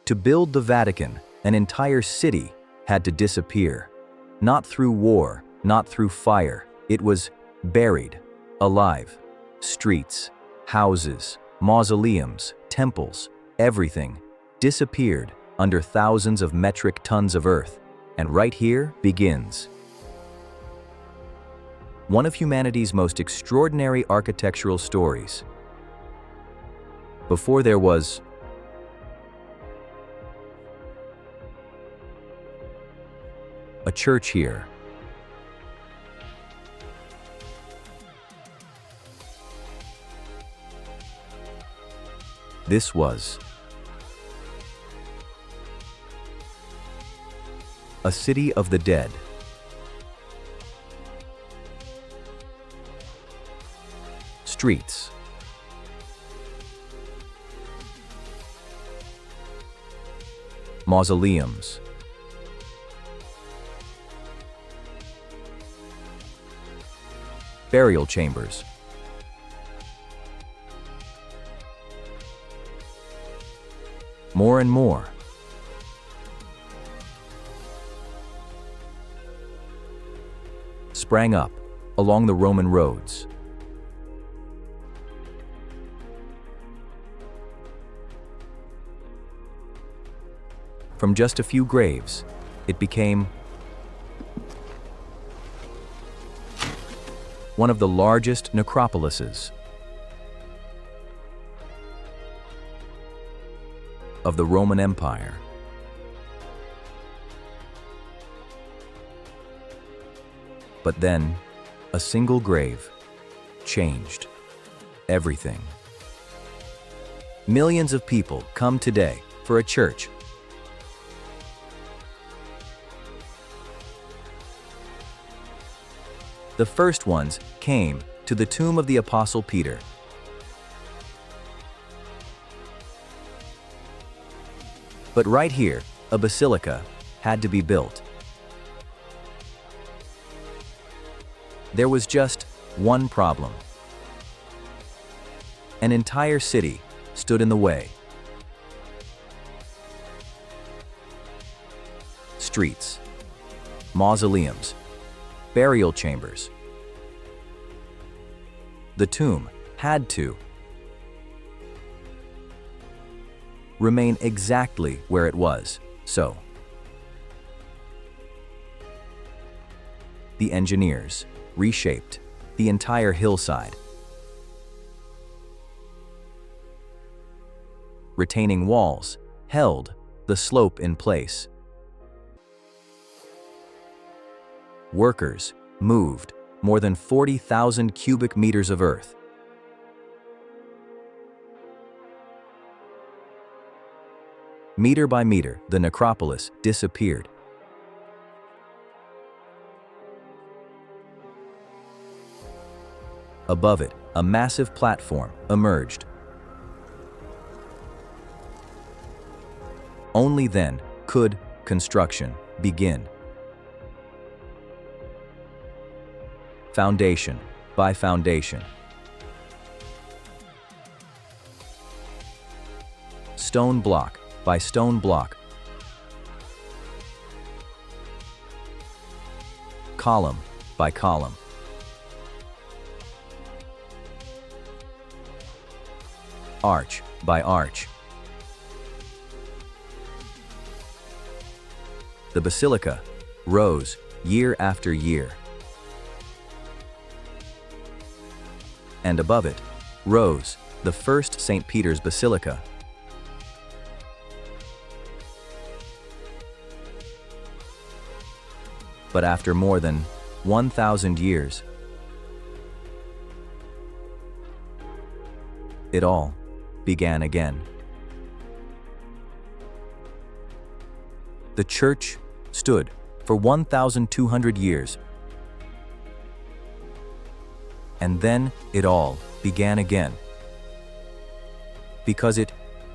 To build the Vatican, an entire city had to disappear. Not through war, not through fire. It was buried, alive. Streets, houses, mausoleums, temples, everything disappeared under thousands of metric tons of earth. And right here begins one of humanity's most extraordinary architectural stories. Before there was a church here. This was a city of the dead. Streets. Mausoleums. Burial chambers. More and more. Sprang up along the Roman roads. From just a few graves, it became one of the largest necropolises of the Roman Empire. But then, a single grave changed everything. Millions of people come today for a church. The first ones came to the tomb of the Apostle Peter. But right here, a basilica had to be built. There was just one problem. An entire city stood in the way. Streets, mausoleums, burial chambers. The tomb had to remain exactly where it was, so the engineers reshaped the entire hillside, retaining walls held the slope in place. Workers moved more than 40,000 cubic meters of earth. Meter by meter, the necropolis disappeared. Above it, a massive platform emerged. Only then could construction begin. Foundation by foundation. Stone block by stone block. Column by column. Arch by arch. The basilica rose year after year. And above it rose the first St. Peter's Basilica. But after more than 1,000 years, it all began again. The church stood for 1,200 years. And then it all began again, because it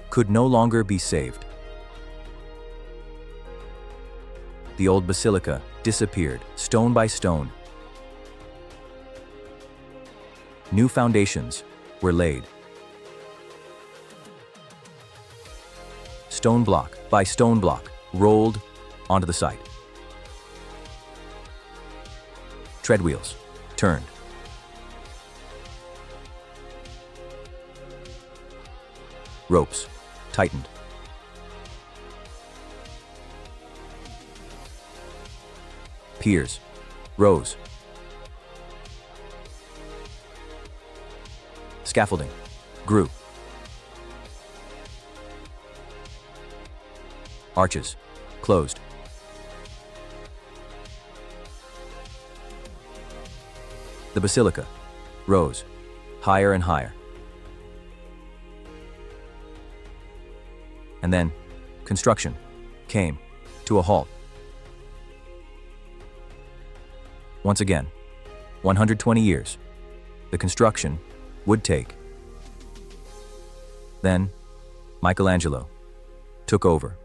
could no longer be saved. The old basilica disappeared, stone by stone. New foundations were laid. stone block by stone block, rolled onto the site. Tread wheels turned. Ropes tightened. Piers rose. Scaffolding grew. Arches closed. The basilica rose higher and higher. And then construction came to a halt. Once again, 120 years, the construction would take. Then, Michelangelo took over.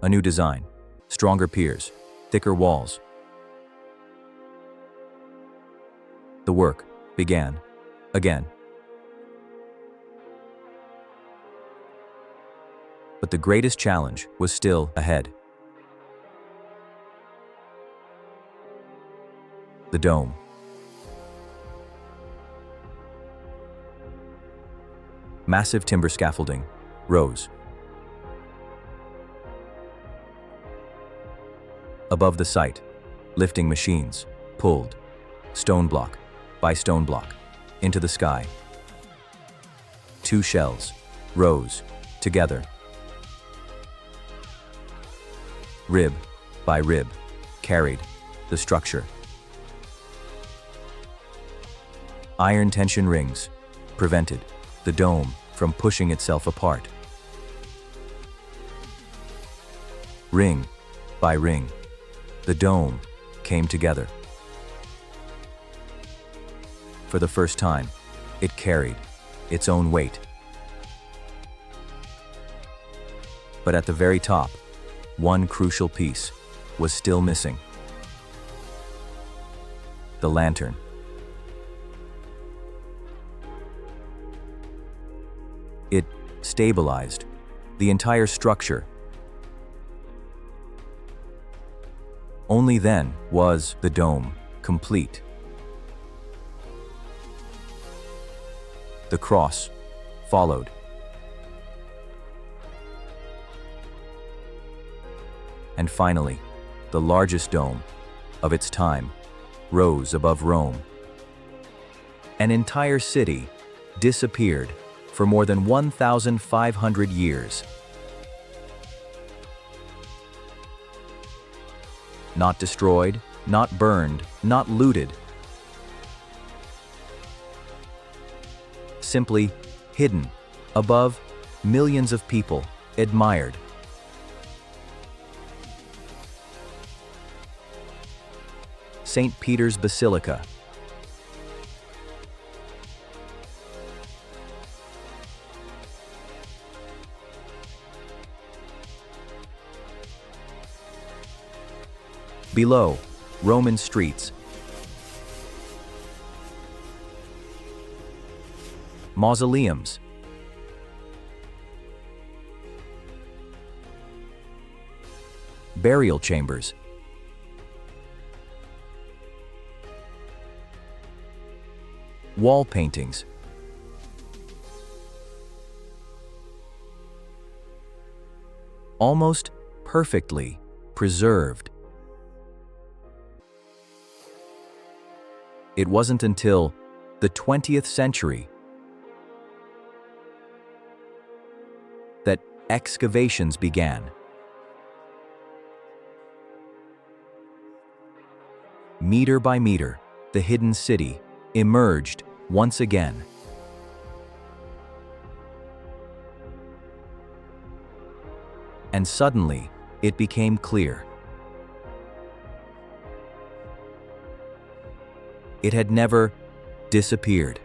A new design, stronger piers, thicker walls. The work began again. But the greatest challenge was still ahead. The dome. Massive timber scaffolding rose. Above the site, lifting machines pulled, stone block by stone block, into the sky. Two shells rose together. Rib by rib, carried the structure. Iron tension rings prevented the dome from pushing itself apart. Ring by ring, the dome came together. For the first time, it carried its own weight. But at the very top, one crucial piece was still missing. The lantern. It stabilized the entire structure. Only then was the dome complete. The cross followed. And finally, the largest dome of its time rose above Rome. An entire city disappeared for more than 1,500 years. Not destroyed, not burned, not looted. Simply hidden above millions of people admired. St. Peter's Basilica. Below, Roman streets. Mausoleums. Burial chambers. Wall paintings. Almost perfectly preserved. It wasn't until the 20th century that excavations began. Meter by meter, the hidden city emerged once again. And suddenly, it became clear. It had never disappeared.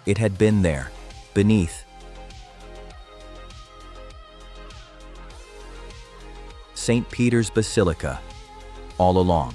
It had been there, beneath. St. Peter's Basilica, all along.